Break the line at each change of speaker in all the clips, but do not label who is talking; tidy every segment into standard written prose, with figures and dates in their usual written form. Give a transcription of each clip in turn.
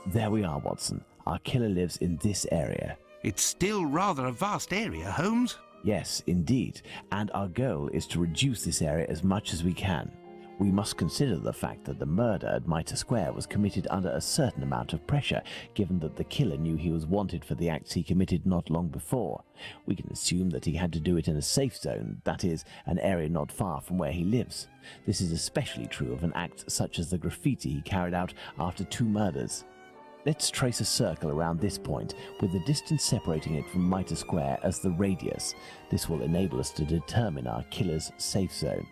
There we are, Watson. Our killer lives in this area.
It's still rather a vast area, Holmes.
Yes, indeed, and our goal is to reduce this area as much as we can. We must consider the fact that the murder at Mitre Square was committed under a certain amount of pressure, given that the killer knew he was wanted for the acts he committed not long before. We can assume that he had to do it in a safe zone, that is, an area not far from where he lives. This is especially true of an act such as the graffiti he carried out after 2 murders. Let's trace a circle around this point, with the distance separating it from Mitre Square as the radius. This will enable us to determine our killer's safe zone.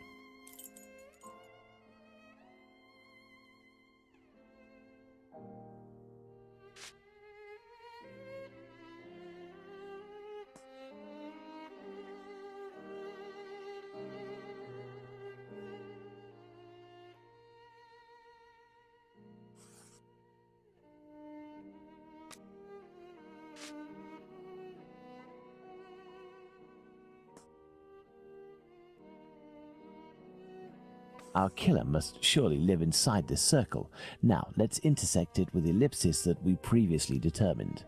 Our killer must surely live inside this circle. Now, let's intersect it with the ellipsis that we previously determined.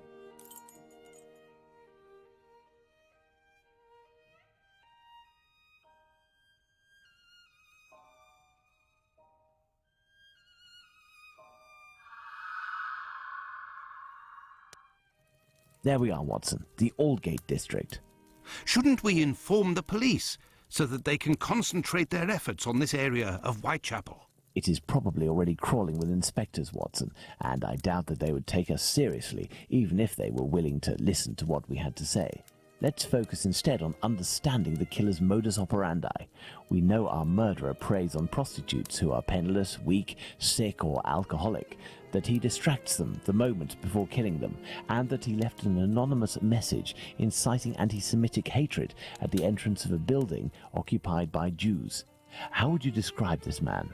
There we are, Watson, the Aldgate district.
Shouldn't we inform the police so that they can concentrate their efforts on this area of Whitechapel?
It is probably already crawling with inspectors, Watson, and I doubt that they would take us seriously, even if they were willing to listen to what we had to say. Let's focus instead on understanding the killer's modus operandi. We know our murderer preys on prostitutes who are penniless, weak, sick, or alcoholic, that he distracts them the moment before killing them, and that he left an anonymous message inciting anti-Semitic hatred at the entrance of a building occupied by Jews. How would you describe this man?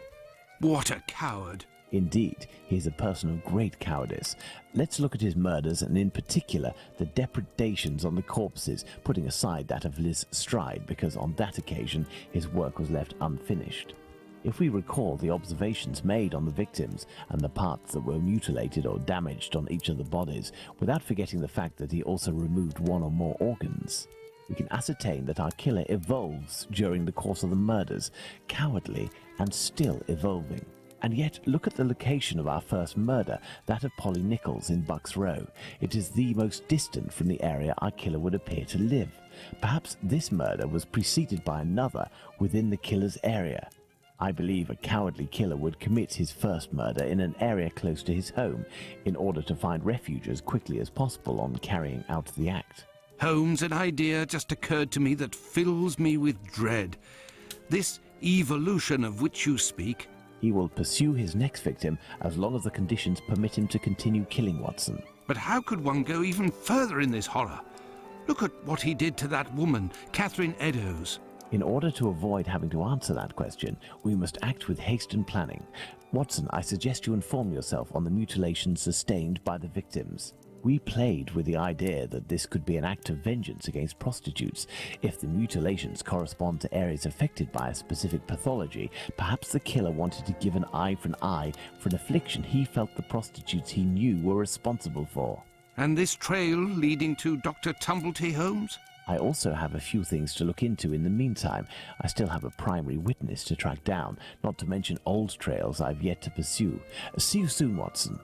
What a coward!
Indeed, he is a person of great cowardice. Let's look at his murders, and in particular the depredations on the corpses, putting aside that of Liz Stride, because on that occasion his work was left unfinished. If we recall the observations made on the victims and the parts that were mutilated or damaged on each of the bodies, without forgetting the fact that he also removed 1 or more organs, we can ascertain that our killer evolves during the course of the murders, cowardly and still evolving. And yet, look at the location of our first murder, that of Polly Nichols in Bucks Row. It is the most distant from the area our killer would appear to live. Perhaps this murder was preceded by another within the killer's area. I believe a cowardly killer would commit his first murder in an area close to his home, in order to find refuge as quickly as possible on carrying out the act.
Holmes, an idea just occurred to me that fills me with dread. This evolution of which you speak.
He will pursue his next victim as long as the conditions permit him to continue killing, Watson.
But how could one go even further in this horror? Look at what he did to that woman, Catherine Eddowes.
In order to avoid having to answer that question, we must act with haste and planning. Watson, I suggest you inform yourself on the mutilations sustained by the victims. We played with the idea that this could be an act of vengeance against prostitutes. If the mutilations correspond to areas affected by a specific pathology, perhaps the killer wanted to give an eye for an affliction he felt the prostitutes he knew were responsible for.
And this trail leading to Dr. Tumblety, Holmes?
I also have a few things to look into in the meantime. I still have a primary witness to track down, not to mention old trails I've yet to pursue. See you soon, Watson.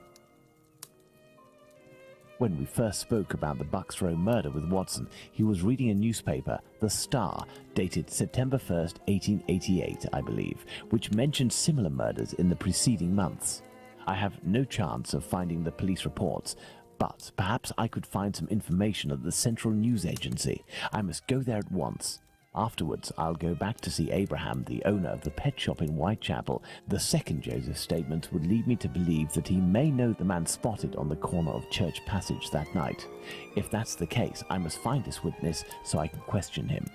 When we first spoke about the Bucks Row murder with Watson, he was reading a newspaper, The Star, dated September 1st, 1888, I believe, which mentioned similar murders in the preceding months. I have no chance of finding the police reports, but perhaps I could find some information at the Central News Agency. I must go there at once. Afterwards, I'll go back to see Abraham, the owner of the pet shop in Whitechapel. The second Joseph's statement would lead me to believe that he may know the man spotted on the corner of Church Passage that night. If that's the case, I must find this witness so I can question him.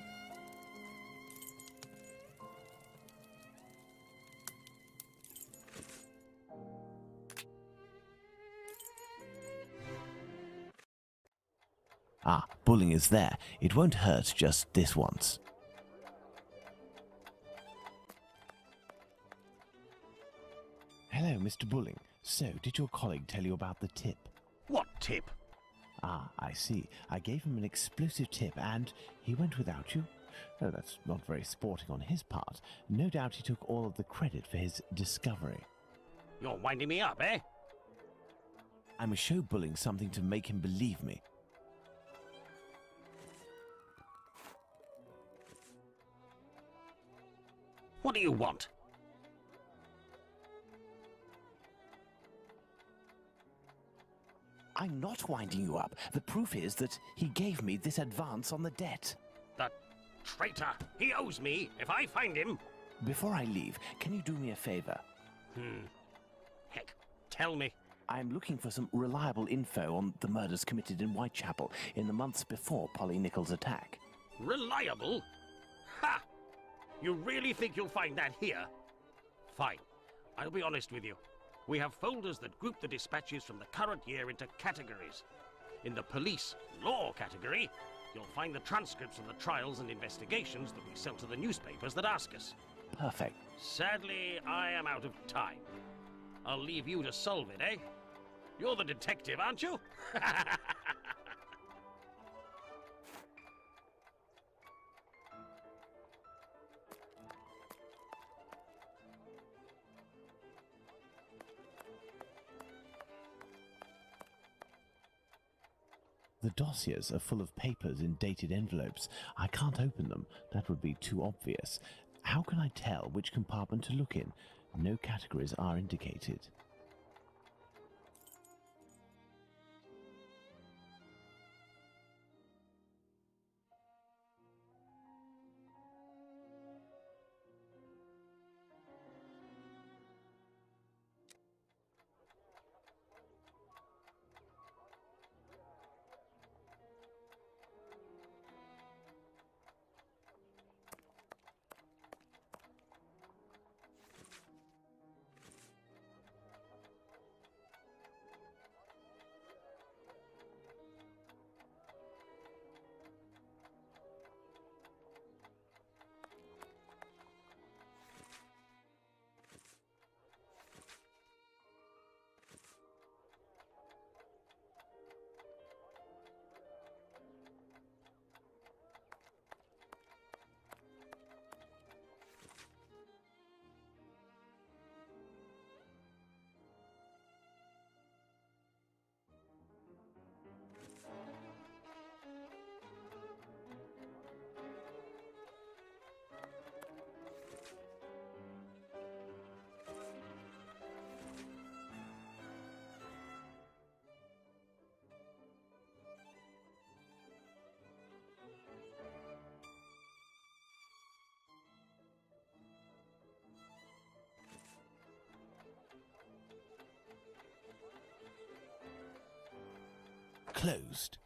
Ah, Bulling is there. It won't hurt just this once. Hello, Mr. Bulling. So, did your colleague tell you about the tip?
What tip?
Ah, I see. I gave him an exclusive tip and he went without you? Oh, that's not very sporting on his part. No doubt he took all of the credit for his discovery.
You're winding me up, eh?
I'm showbulling something to make him believe me.
What do you want?
I'm not winding you up. The proof is that he gave me this advance on the debt.
The traitor! He owes me if I find him.
Before I leave, can you do me a favor?
Heck, tell me.
I'm looking for some reliable info on the murders committed in Whitechapel in the months before Polly Nichols' attack.
Reliable? Ha! You really think you'll find that here? Fine. I'll be honest with you. We have folders that group the dispatches from the current year into categories. In the police law category, you'll find the transcripts of the trials and investigations that we sell to the newspapers that ask us.
Perfect.
Sadly, I am out of time. I'll leave you to solve it, eh? You're the detective, aren't you?
The dossiers are full of papers in dated envelopes. I can't open them. That would be too obvious. How can I tell which compartment to look in? No categories are indicated. Closed.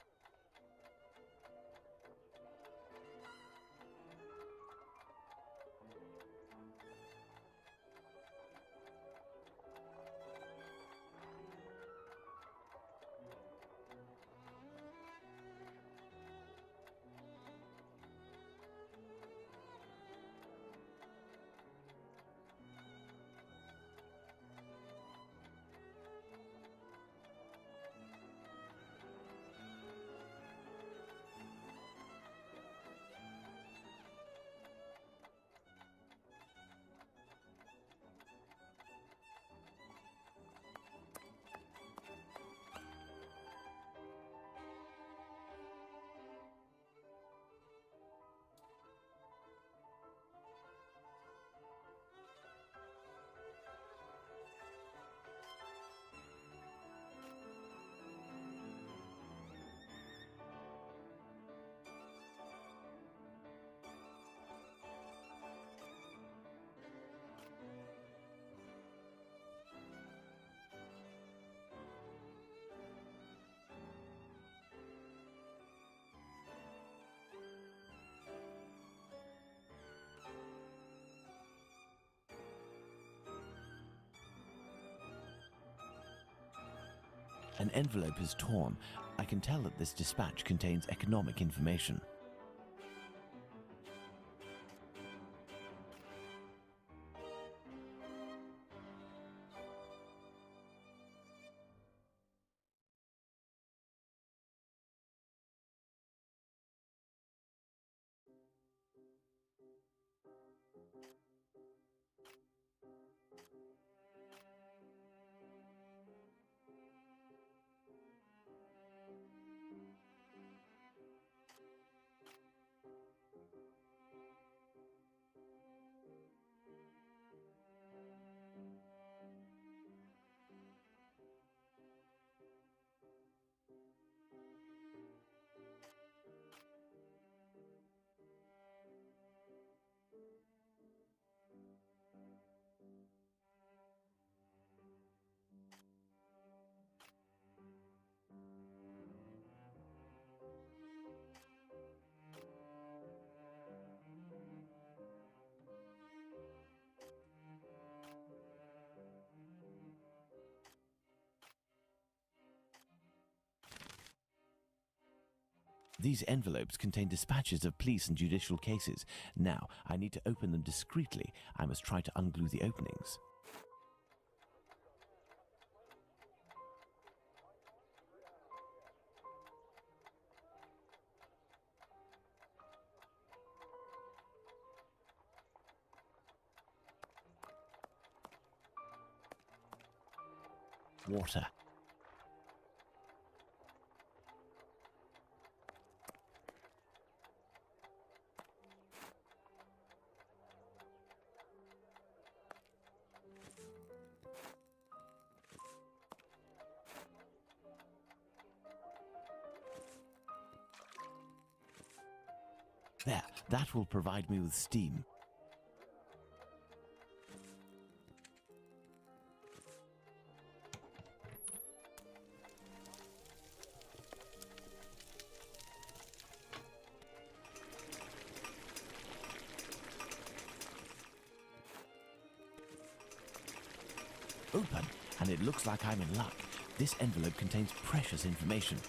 An envelope is torn. I can tell that this dispatch contains economic information. These envelopes contain dispatches of police and judicial cases. Now, I need to open them discreetly. I must try to unglue the openings. Water. There, that will provide me with steam. Open, and it looks like I'm in luck. This envelope contains precious information.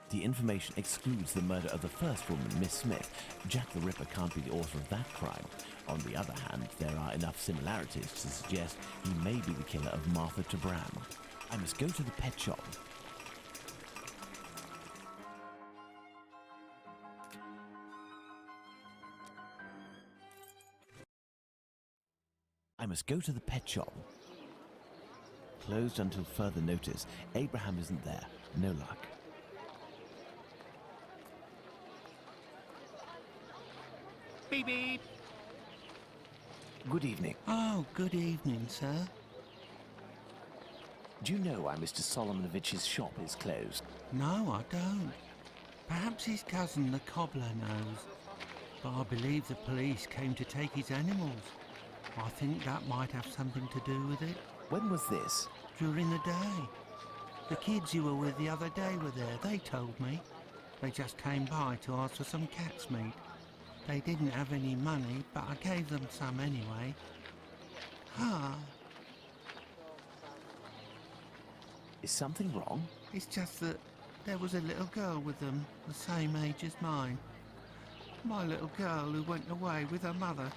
The information excludes the murder of the first woman, Miss Smith. Jack the Ripper can't be the author of that crime. On the other hand, there are enough similarities to suggest he may be the killer of Martha Tabram. I must go to the pet shop. I must go to the pet shop. Closed until further notice. Abraham isn't there. No luck.
Beep beep.
Good evening.
Oh, good evening, sir.
Do you know why Mr. Solomonovich's shop is closed?
No, I don't. Perhaps his cousin, the cobbler, knows. But I believe the police came to take his animals. I think that might have something to do with it.
When was this?
During the day. The kids you were with the other day were there, they told me. They just came by to ask for some cat's meat. They didn't have any money, but I gave them some anyway.
Is something wrong?
It's just that there was a little girl with them, the same age as mine. My little girl who went away with her mother,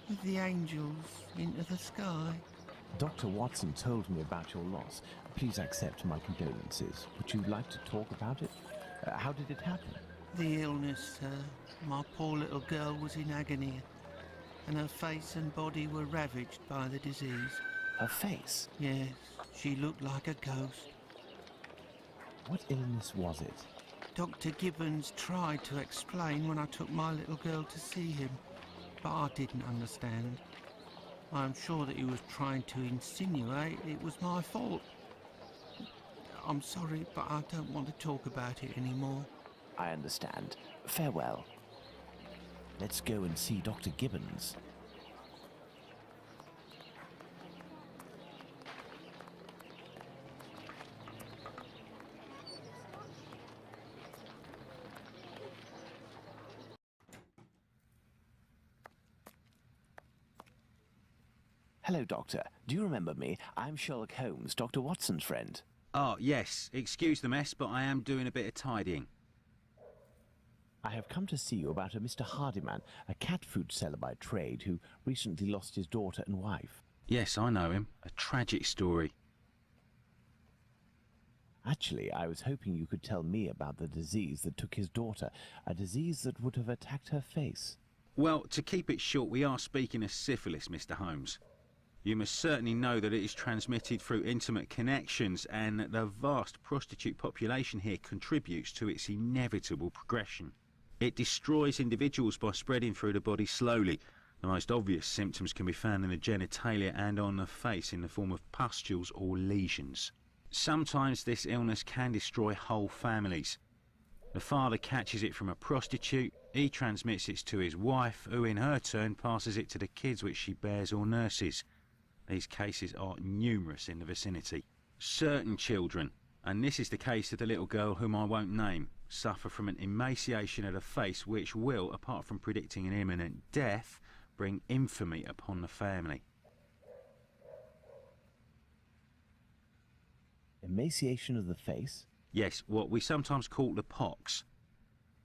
with the angels into the sky.
Dr. Watson told me about your loss. Please accept my condolences. Would you like to talk about it? How did it happen?
The illness, sir. My poor little girl was in agony, and her face and body were ravaged by the disease.
Her face?
Yes, she looked like a ghost.
What illness was it?
Dr. Gibbons tried to explain when I took my little girl to see him, but I didn't understand. I'm sure that he was trying to insinuate it was my fault. I'm sorry, but I don't want to talk about it anymore.
I understand. Farewell. Let's go and see Dr. Gibbons. Hello, Doctor. Do you remember me? I'm Sherlock Holmes, Dr. Watson's friend.
Oh, yes. Excuse the mess, but I am doing a bit of tidying.
I have come to see you about a Mr. Hardyman, a cat food seller by trade who recently lost his daughter and wife.
Yes, I know him. A tragic story.
Actually, I was hoping you could tell me about the disease that took his daughter, a disease that would have attacked her face.
Well, to keep it short, we are speaking of syphilis, Mr. Holmes. You must certainly know that it is transmitted through intimate connections and that the vast prostitute population here contributes to its inevitable progression. It destroys individuals by spreading through the body slowly. The most obvious symptoms can be found in the genitalia and on the face in the form of pustules or lesions. Sometimes this illness can destroy whole families. The father catches it from a prostitute, he transmits it to his wife, who in her turn passes it to the kids which she bears or nurses. These cases are numerous in the vicinity. Certain children, and this is the case of the little girl whom I won't name, suffer from an emaciation of the face which will, apart from predicting an imminent death, bring infamy upon the family.
Emaciation of the face?
Yes, what we sometimes call the pox.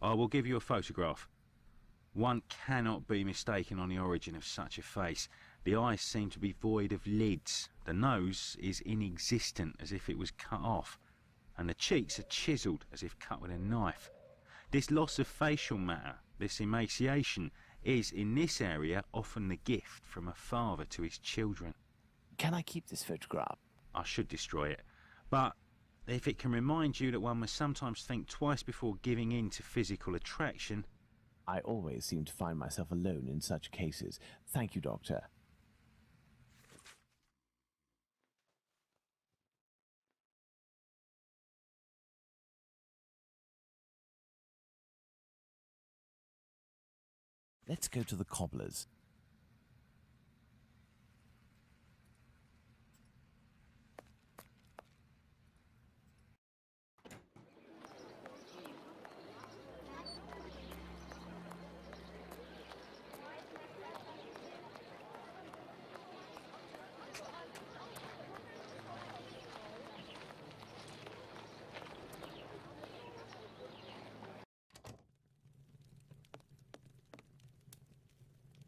I will give you a photograph. One cannot be mistaken on the origin of such a face. The eyes seem to be void of lids. The nose is inexistent, as if it was cut off. And the cheeks are chiselled, as if cut with a knife. This loss of facial matter, this emaciation, is, in this area, often the gift from a father to his children.
Can I keep this photograph?
I should destroy it. But if it can remind you that one must sometimes think twice before giving in to physical attraction...
I always seem to find myself alone in such cases. Thank you, Doctor. Let's go to the cobbler's.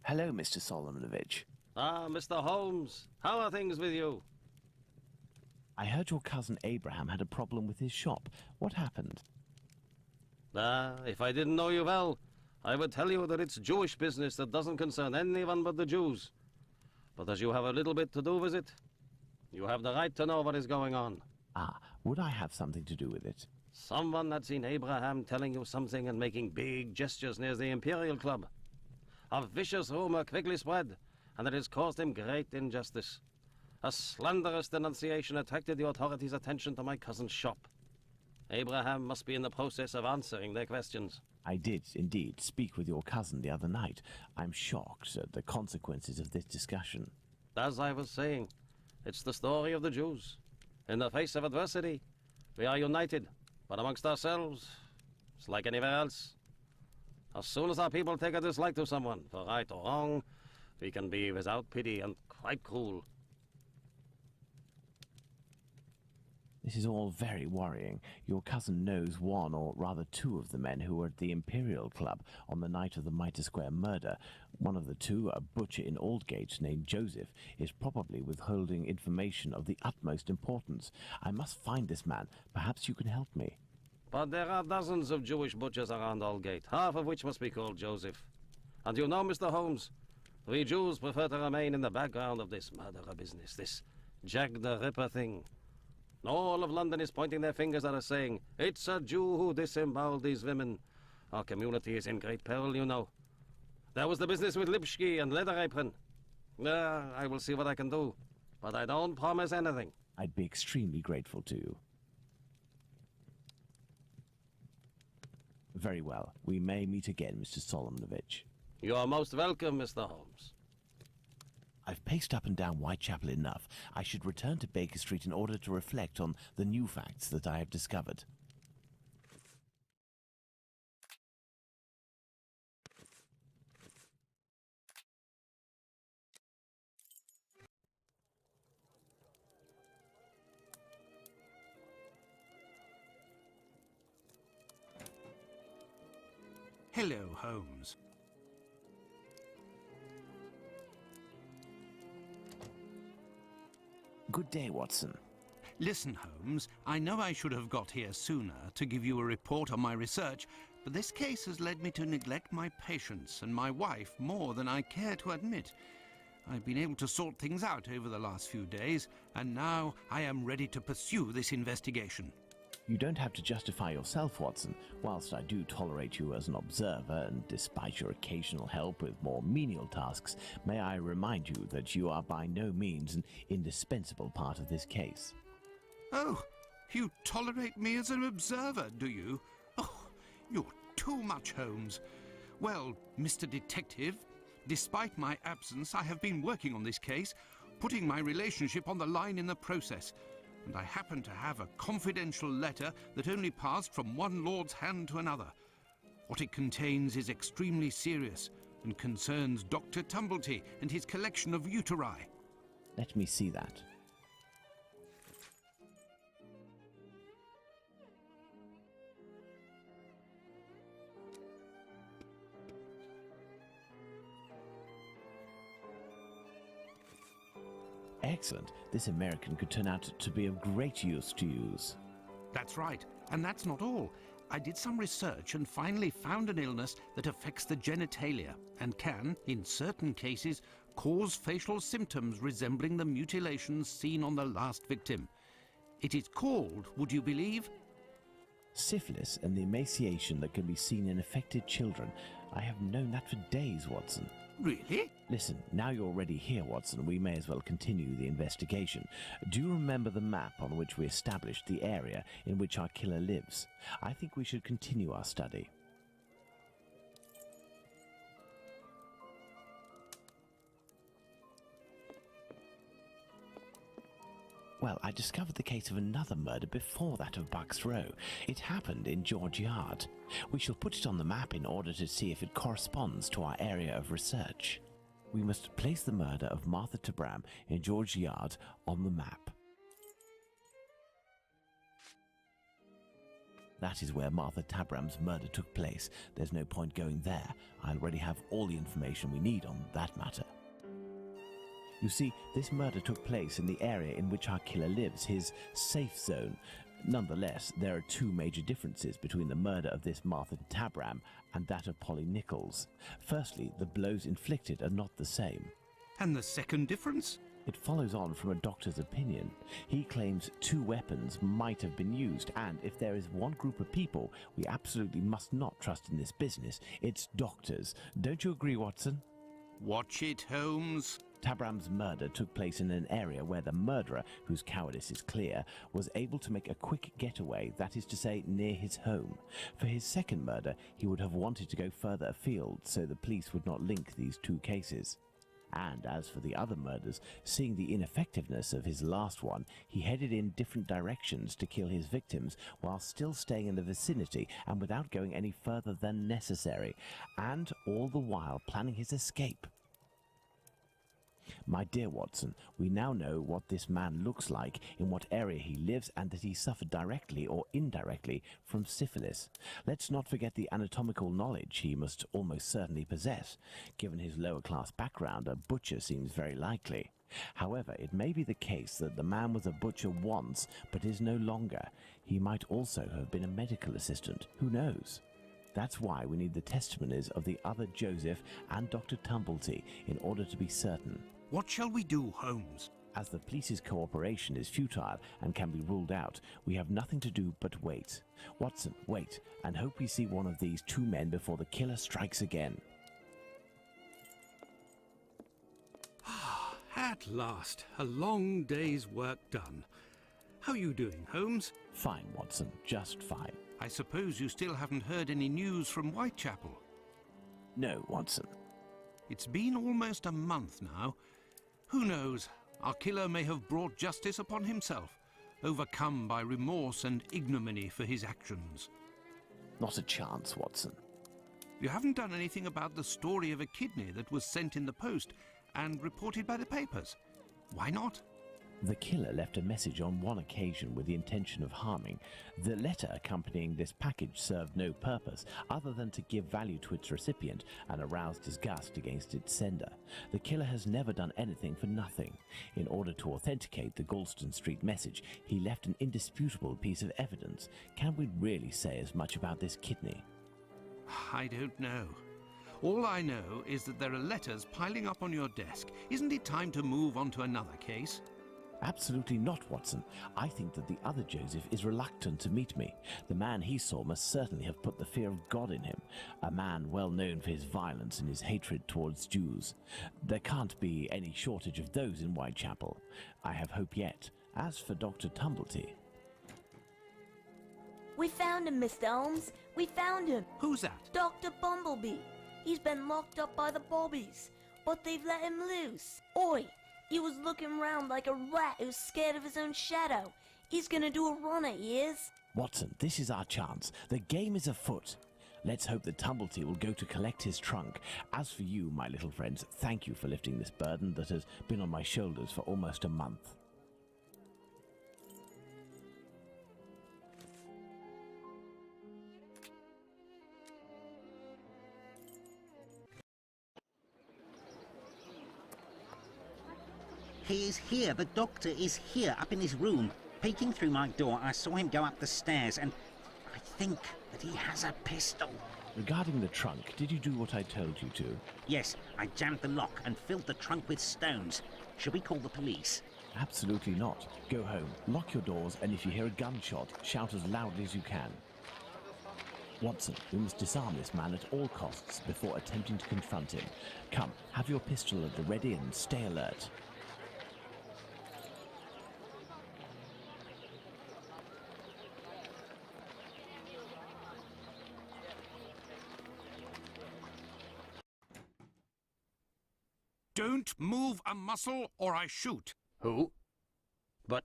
Hello, Mr. Solomonovich.
Ah, Mr. Holmes, how are things with you?
I heard your cousin Abraham had a problem with his shop. What happened?
If I didn't know you well, I would tell you that it's Jewish business that doesn't concern anyone but the Jews. But as you have a little bit to do with it, you have the right to know what is going on.
Ah, would I have something to do with it?
Someone had seen Abraham telling you something and making big gestures near the Imperial Club. A vicious rumor quickly spread, and it has caused him great injustice. A slanderous denunciation attracted the authorities' attention to my cousin's shop. Abraham must be in the process of answering their questions.
I did, indeed, speak with your cousin the other night. I'm shocked at the consequences of this discussion.
As I was saying, it's the story of the Jews. In the face of adversity, we are united, but amongst ourselves, it's like anywhere else. As soon as our people take a dislike to someone, for right or wrong, we can be without pity and quite cruel.
This is all very worrying. Your cousin knows one, or rather two, of the men who were at the Imperial Club on the night of the Mitre Square murder. One of the two, a butcher in Aldgate named Joseph, is probably withholding information of the utmost importance. I must find this man. Perhaps you can help me.
But there are dozens of Jewish butchers around Aldgate, half of which must be called Joseph. And you know, Mr. Holmes, we Jews prefer to remain in the background of this murderer business, this Jack the Ripper thing. All of London is pointing their fingers at us, saying, it's a Jew who disemboweled these women. Our community is in great peril, you know. There was the business with Lipski and Leather Apron. I will see what I can do, but I don't promise anything.
I'd be extremely grateful to you. Very well. We may meet again, Mr. Solomonovich.
You are most welcome, Mr. Holmes.
I've paced up and down Whitechapel enough. I should return to Baker Street in order to reflect on the new facts that I have discovered.
Hello, Holmes.
Good day, Watson.
Listen, Holmes, I know I should have got here sooner to give you a report on my research, but this case has led me to neglect my patients and my wife more than I care to admit. I've been able to sort things out over the last few days, and now I am ready to pursue this investigation.
You don't have to justify yourself, Watson. Whilst I do tolerate you as an observer, and despite your occasional help with more menial tasks, may I remind you that you are by no means an indispensable part of this case.
Oh, you tolerate me as an observer, do you? Oh, you're too much, Holmes. Well, Mr. Detective, despite my absence, I have been working on this case, putting my relationship on the line in the process. And I happen to have a confidential letter that only passed from one lord's hand to another. What it contains is extremely serious and concerns Dr. Tumblety and his collection of uteri.
Let me see that. Excellent. This American could turn out to be of great use to use.
That's right. And that's not all. I did some research and finally found an illness that affects the genitalia and can, in certain cases, cause facial symptoms resembling the mutilations seen on the last victim. It is called, would you believe?
Syphilis and the emaciation that can be seen in affected children. I have known that for days, Watson.
Really?
Listen, now you're already here, Watson, we may as well continue the investigation. Do you remember the map on which we established the area in which our killer lives? I think we should continue our study. Well, I discovered the case of another murder before that of Bucks Row. It happened in George Yard. We shall put it on the map in order to see if it corresponds to our area of research. We must place the murder of Martha Tabram in George Yard on the map. That is where Martha Tabram's murder took place. There's no point going there. I already have all the information we need on that matter. You see, this murder took place in the area in which our killer lives, his safe zone. Nonetheless, there are two major differences between the murder of this Martha Tabram and that of Polly Nichols. Firstly, the blows inflicted are not the same.
And the second difference?
It follows on from a doctor's opinion. He claims two weapons might have been used, and if there is one group of people we absolutely must not trust in this business, it's doctors. Don't you agree, Watson?
Watch it, Holmes.
Tabram's murder took place in an area where the murderer, whose cowardice is clear, was able to make a quick getaway, that is to say, near his home. For his second murder, he would have wanted to go further afield, so the police would not link these two cases. And as for the other murders, seeing the ineffectiveness of his last one, he headed in different directions to kill his victims while still staying in the vicinity and without going any further than necessary, and all the while planning his escape. My dear Watson, we now know what this man looks like, in what area he lives, and that he suffered directly or indirectly from syphilis. Let's not forget the anatomical knowledge he must almost certainly possess. Given his lower-class background, a butcher seems very likely. However, it may be the case that the man was a butcher once, but is no longer. He might also have been a medical assistant. Who knows? That's why we need the testimonies of the other Joseph and Dr. Tumblety in order to be certain.
What shall we do, Holmes?
As the police's cooperation is futile and can be ruled out, we have nothing to do but wait. Watson, wait, and hope we see one of these two men before the killer strikes again.
At last, a long day's work done. How are you doing, Holmes?
Fine, Watson, just fine.
I suppose you still haven't heard any news from Whitechapel?
No, Watson.
It's been almost a month now. Who knows? Our killer may have brought justice upon himself, overcome by remorse and ignominy for his actions.
Not a chance, Watson.
You haven't done anything about the story of a kidney that was sent in the post and reported by the papers. Why not?
The killer left a message on one occasion with the intention of harming. The letter accompanying this package served no purpose other than to give value to its recipient and arouse disgust against its sender. The killer has never done anything for nothing. In order to authenticate the Galston Street message, he left an indisputable piece of evidence. Can we really say as much about this kidney?
I don't know. All I know is that there are letters piling up on your desk. Isn't it time to move on to another case?
Absolutely not, Watson. I think that the other Joseph is reluctant to meet me. The man he saw must certainly have put the fear of God in him, a man well known for his violence and his hatred towards Jews. There can't be any shortage of those in Whitechapel. I have hope yet. As for Dr. Tumblety...
We found him, Mr. Holmes. We found him.
Who's that?
Dr. Bumblebee. He's been locked up by the bobbies, but they've let him loose. Oi! He was looking round like a rat who's scared of his own shadow. He's gonna do a runner, he is.
Watson, this is our chance. The game is afoot. Let's hope that Tumblety will go to collect his trunk. As for you, my little friends, thank you for lifting this burden that has been on my shoulders for almost a month.
He is here. The doctor is here, up in his room. Peeking through my door, I saw him go up the stairs, and I think that he has a pistol.
Regarding the trunk, did you do what I told you to?
Yes, I jammed the lock and filled the trunk with stones. Should we call the police?
Absolutely not. Go home, lock your doors, and if you hear a gunshot, shout as loudly as you can. Watson, we must disarm this man at all costs before attempting to confront him. Come, have your pistol at the ready and stay alert.
Don't move a muscle or I shoot.
Who? But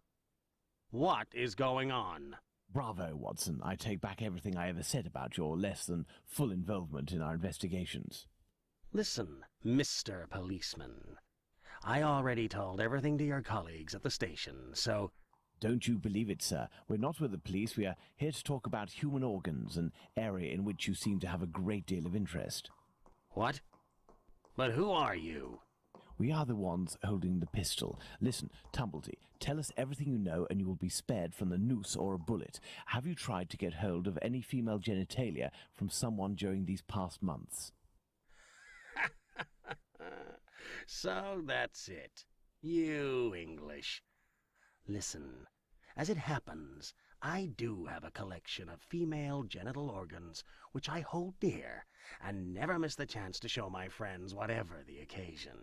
what is going on?
Bravo, Watson. I take back everything I ever said about your less than full involvement in our investigations.
Listen, Mr. Policeman. I already told everything to your colleagues at the station, so...
Don't you believe it, sir. We're not with the police. We are here to talk about human organs, an area in which you seem to have a great deal of interest.
What? But who are you?
We are the ones holding the pistol. Listen, Tumblety, tell us everything you know and you will be spared from the noose or a bullet. Have you tried to get hold of any female genitalia from someone during these past months?
So that's it. You English. Listen, as it happens, I do have a collection of female genital organs which I hold dear and never miss the chance to show my friends whatever the occasion.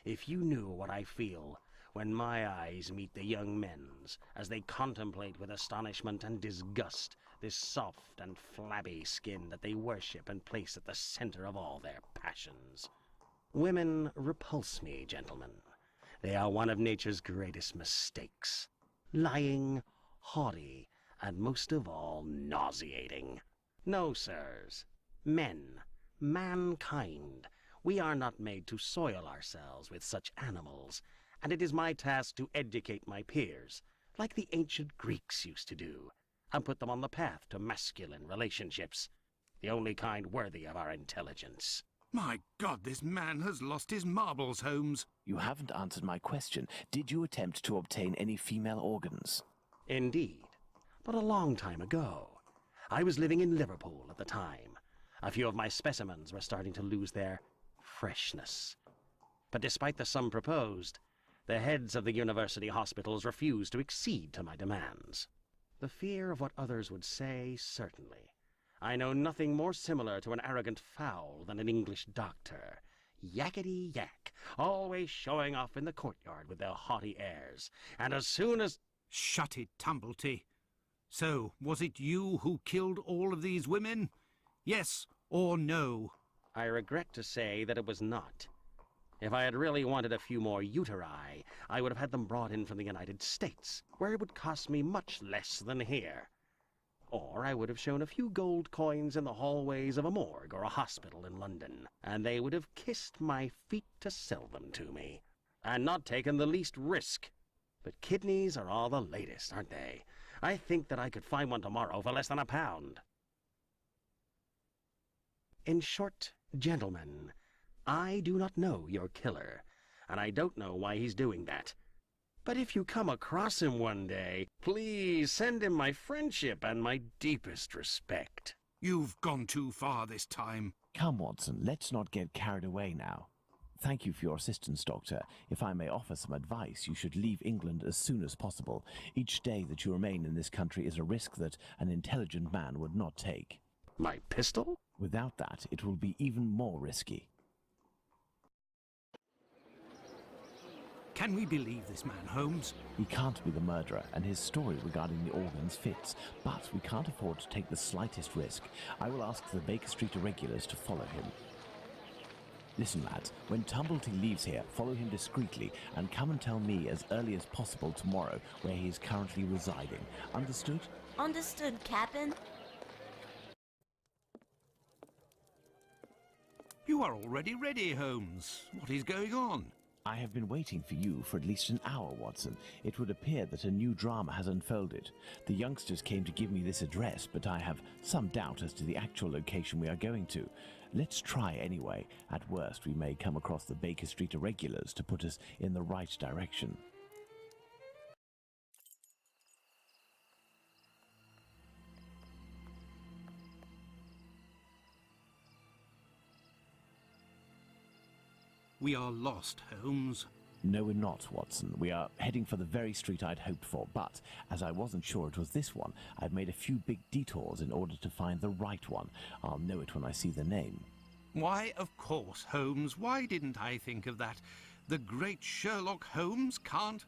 If you knew what I feel when my eyes meet the young men's as they contemplate with astonishment and disgust this soft and flabby skin that they worship and place at the center of all their passions. Women repulse me, gentlemen. They are one of nature's greatest mistakes. Lying, haughty, and most of all, nauseating. No, sirs. Men, mankind, we are not made to soil ourselves with such animals, and it is my task to educate my peers, like the ancient Greeks used to do, and put them on the path to masculine relationships, the only kind worthy of our intelligence.
My God, this man has lost his marbles, Holmes.
You haven't answered my question. Did you attempt to obtain any female organs?
Indeed, but a long time ago. I was living in Liverpool at the time. A few of my specimens were starting to lose their freshness. But despite the sum proposed, the heads of the university hospitals refused to accede to my demands. The fear of what others would say, certainly. I know nothing more similar to an arrogant fowl than an English doctor. Yakety-yak, always showing off in the courtyard with their haughty airs. And as soon as...
Shut it, Tumblety. So, was it you who killed all of these women? Yes or no?
I regret to say that it was not. If I had really wanted a few more uteri, I would have had them brought in from the United States, where it would cost me much less than here. Or I would have shown a few gold coins in the hallways of a morgue or a hospital in London, and they would have kissed my feet to sell them to me, and not taken the least risk. But kidneys are all the latest, aren't they? I think that I could find one tomorrow for less than £1. In short, gentlemen, I do not know your killer, and I don't know why he's doing that. But if you come across him one day, please send him my friendship and my deepest respect.
You've gone too far this time.
Come, Watson, let's not get carried away now. Thank you for your assistance, Doctor. If I may offer some advice, you should leave England as soon as possible. Each day that you remain in this country is a risk that an intelligent man would not take.
My pistol?
Without that, it will be even more risky.
Can we believe this man, Holmes?
He can't be the murderer, and his story regarding the organs fits. But we can't afford to take the slightest risk. I will ask the Baker Street irregulars to follow him. Listen, lads, when Tumblety leaves here, follow him discreetly and come and tell me as early as possible tomorrow where he is currently residing. Understood?
Understood, Captain.
You are already ready, Holmes. What is going on?
I have been waiting for you for at least an hour, Watson. It would appear that a new drama has unfolded. The youngsters came to give me this address, but I have some doubt as to the actual location we are going to. Let's try anyway. At worst, we may come across the Baker Street irregulars to put us in the right direction.
We are lost, Holmes.
No, we're not, Watson. We are heading for the very street I'd hoped for, but as I wasn't sure it was this one, I've made a few big detours in order to find the right one. I'll know it when I see the name.
Why, of course, Holmes. Why didn't I think of that? The great Sherlock Holmes can't...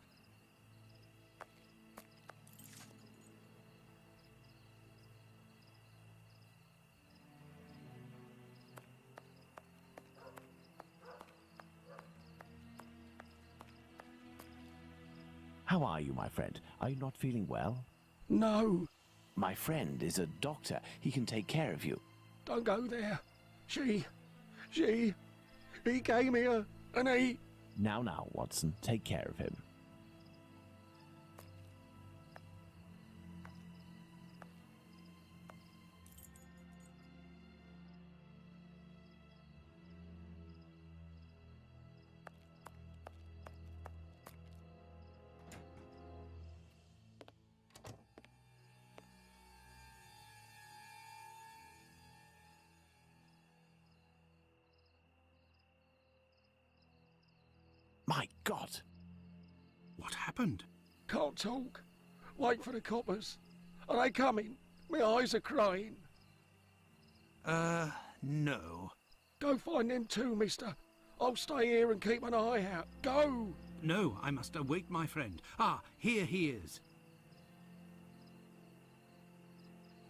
How are you, my friend? Are you not feeling well?
No,
My friend is a doctor. He can take care of you.
don't go there. He came here and he...
Now, Watson, take care of him. My God!
What happened?
Can't talk. Wait for the coppers. Are they coming? My eyes are crying.
No.
Go find them too, mister. I'll stay here and keep an eye out. Go!
No, I must await my friend. Ah, here he is.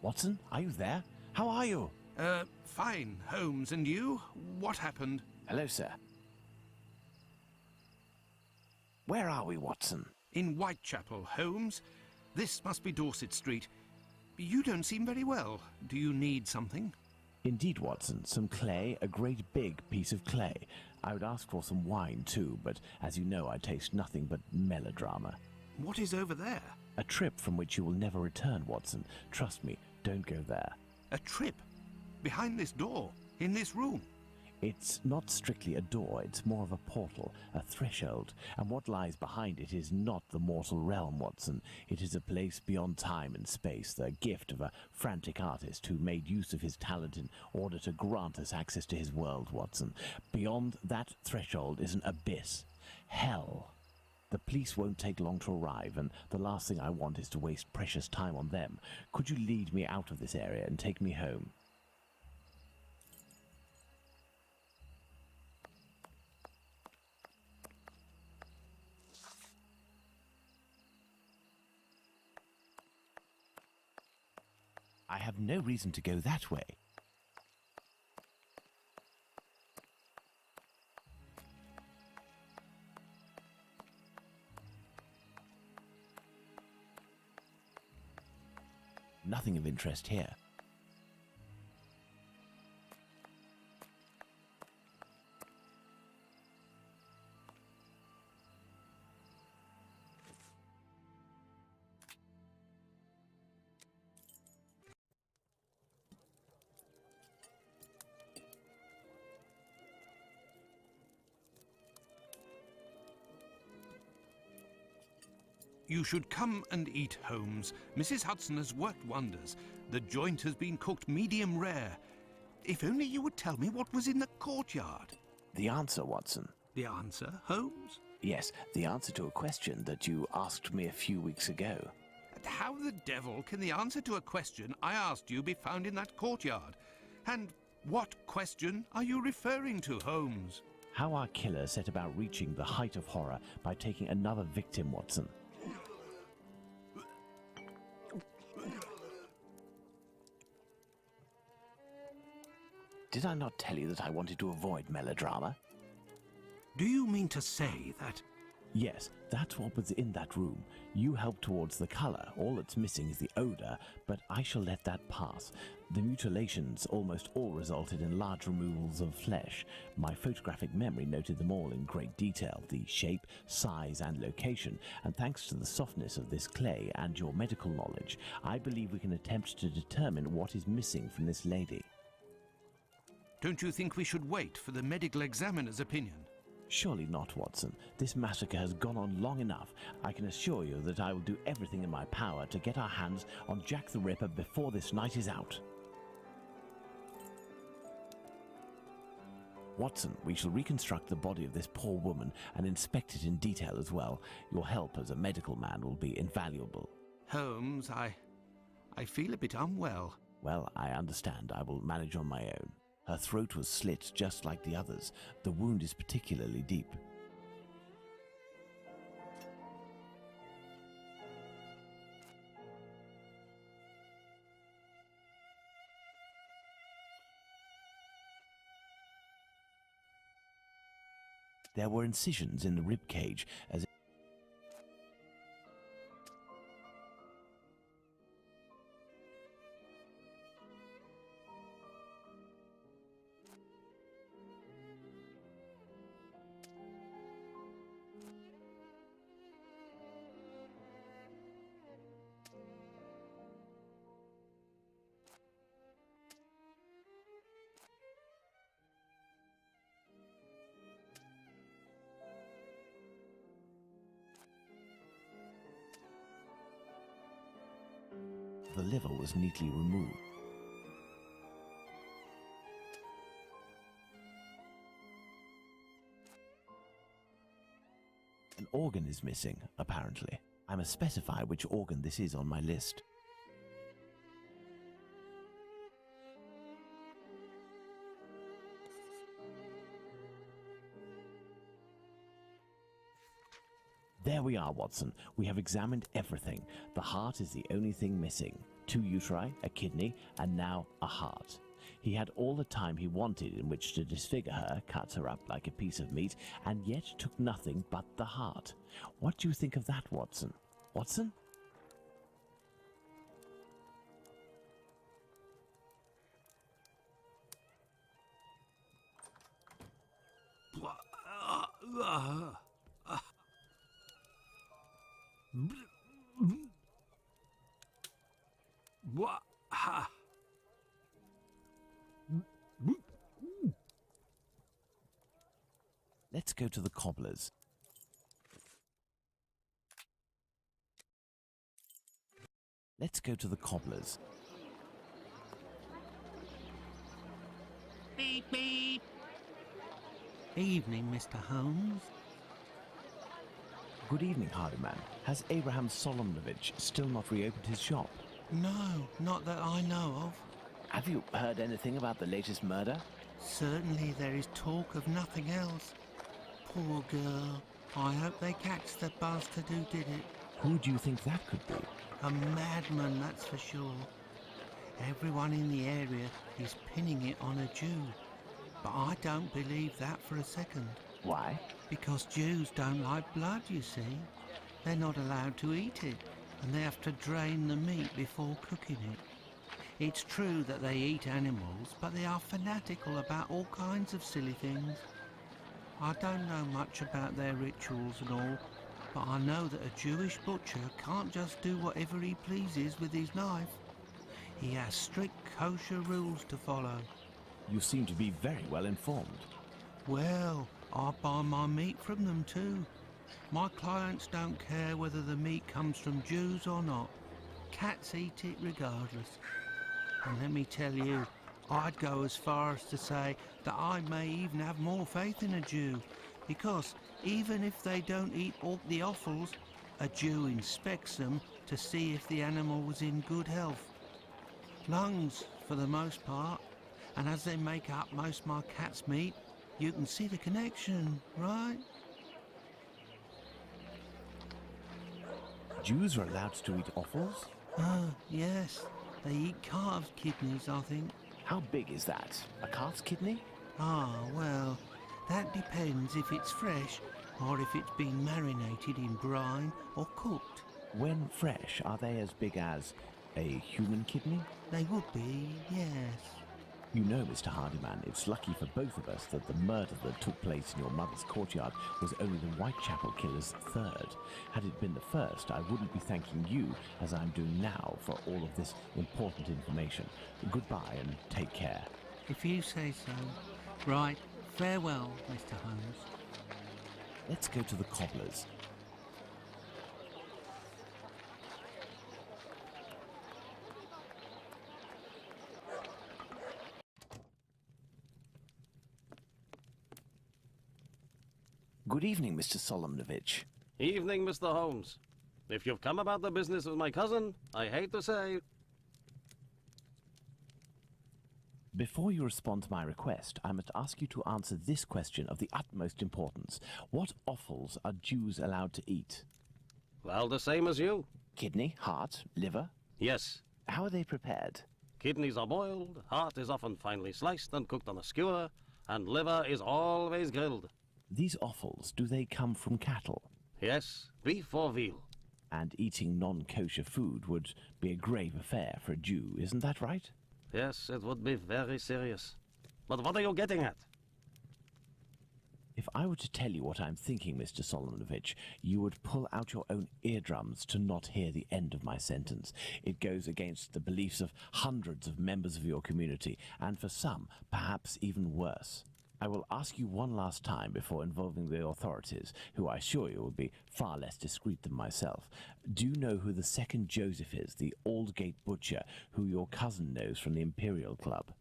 Watson, are you there? How are you?
Fine, Holmes. And you? What happened?
Hello, sir. Where are we, Watson?
In Whitechapel, Holmes. This must be Dorset Street. You don't seem very well. Do you need something?
Indeed, Watson. Some clay, a great big piece of clay. I would ask for some wine, too, but as you know, I taste nothing but melodrama.
What is over there?
A trip from which you will never return, Watson. Trust me, don't go there.
A trip? Behind this door? In this room?
It's not strictly a door, it's more of a portal, a threshold, and what lies behind it is not the mortal realm, Watson. It is a place beyond time and space, the gift of a frantic artist who made use of his talent in order to grant us access to his world, Watson. Beyond that threshold is an abyss. Hell. The police won't take long to arrive, and the last thing I want is to waste precious time on them. Could you lead me out of this area and take me home? I have no reason to go that way. Nothing of interest here.
You should come and eat, Holmes. Mrs. Hudson has worked wonders. The joint has been cooked medium rare. If only you would tell me what was in the courtyard.
The answer, Watson.
The answer, Holmes?
Yes, the answer to a question that you asked me a few weeks ago.
And how the devil can the answer to a question I asked you be found in that courtyard? And what question are you referring to, Holmes?
How our killer set about reaching the height of horror by taking another victim, Watson. Did I not tell you that I wanted to avoid melodrama?
Do you mean to say that...
Yes, that's what was in that room. You helped towards the colour. All that's missing is the odour, but I shall let that pass. The mutilations almost all resulted in large removals of flesh. My photographic memory noted them all in great detail, the shape, size and location, and thanks to the softness of this clay and your medical knowledge, I believe we can attempt to determine what is missing from this lady.
Don't you think we should wait for the medical examiner's opinion?
Surely not, Watson. This massacre has gone on long enough. I can assure you that I will do everything in my power to get our hands on Jack the Ripper before this night is out. Watson, we shall reconstruct the body of this poor woman and inspect it in detail as well. Your help as a medical man will be invaluable.
Holmes, I feel a bit unwell.
Well, I understand. I will manage on my own. Her throat was slit just like the others. The wound is particularly deep. There were incisions in the rib cage as the liver was neatly removed. An organ is missing, apparently. I must specify which organ this is on my list. There we are, Watson. We have examined everything. The heart is the only thing missing. 2 uteri, a kidney, and now a heart. He had all the time he wanted in which to disfigure her, cut her up like a piece of meat, and yet took nothing but the heart. What do you think of that, Watson? Watson? Let's go to the cobbler's. Let's go to the cobbler's.
Beep, beep. Evening, Mr. Holmes.
Good evening, Hardyman. Has Abraham Solomonovich still not reopened his shop?
No, not that I know of.
Have you heard anything about the latest murder?
Certainly there is talk of nothing else. Poor girl. I hope they catch the bastard who did it.
Who do you think that could be?
A madman, that's for sure. Everyone in the area is pinning it on a Jew. But I don't believe that for a second.
Why?
Because Jews don't like blood, you see. They're not allowed to eat it, and they have to drain the meat before cooking it. It's true that they eat animals, but they are fanatical about all kinds of silly things. I don't know much about their rituals and all, but I know that a Jewish butcher can't just do whatever he pleases with his knife. He has strict kosher rules to follow.
You seem to be very well informed.
Well, I buy my meat from them too. My clients don't care whether the meat comes from Jews or not. Cats eat it regardless. And let me tell you, I'd go as far as to say that I may even have more faith in a Jew, because even if they don't eat all the offals, a Jew inspects them to see if the animal was in good health. Lungs, for the most part, and as they make up most of my cat's meat, you can see the connection, right?
Jews are allowed to eat offals?
Oh, yes. They eat calves' kidneys, I think.
How big is that? A calf's kidney?
Ah, well, that depends if it's fresh or if it's been marinated in brine or cooked.
When fresh, are they as big as a human kidney?
They would be, yes.
You know, Mr. Hardyman, it's lucky for both of us that the murder that took place in your mother's courtyard was only the Whitechapel killer's third. Had it been the first, I wouldn't be thanking you, as I'm doing now, for all of this important information. Goodbye and take care.
If you say so. Right, farewell, Mr. Holmes.
Let's go to the cobbler's. Good evening, Mr. Solomonovich.
Evening, Mr. Holmes. If you've come about the business with my cousin, I hate to say...
Before you respond to my request, I must ask you to answer this question of the utmost importance. What offals are Jews allowed to eat?
Well, the same as you.
Kidney, heart, liver?
Yes.
How are they prepared?
Kidneys are boiled, heart is often finely sliced and cooked on a skewer, and liver is always grilled.
These offals, do they come from cattle?
Yes, beef or veal.
And eating non-kosher food would be a grave affair for a Jew, isn't that right?
Yes, it would be very serious. But what are you getting at?
If I were to tell you what I'm thinking, Mr. Solomonovich, you would pull out your own eardrums to not hear the end of my sentence. It goes against the beliefs of hundreds of members of your community, and for some, perhaps even worse. I will ask you one last time before involving the authorities, who I assure you will be far less discreet than myself. Do you know who the second Joseph is, the Aldgate butcher, who your cousin knows from the Imperial Club?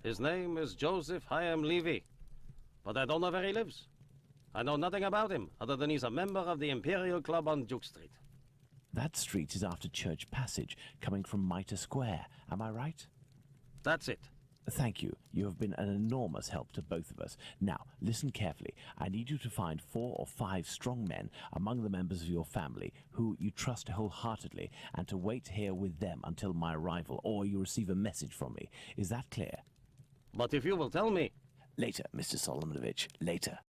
His name is Joseph Hyam Levy, but I don't know where he lives. I know nothing about him, other than he's a member of the Imperial Club on Duke Street.
That street is after Church Passage, coming from Mitre Square. Am I right?
That's it.
Thank you. You have been an enormous help to both of us. Now, listen carefully. I need you to find 4 or 5 strong men among the members of your family who you trust wholeheartedly, and to wait here with them until my arrival, or you receive a message from me. Is that clear?
But if you will tell me...
Later, Mr. Solomonovich. Later.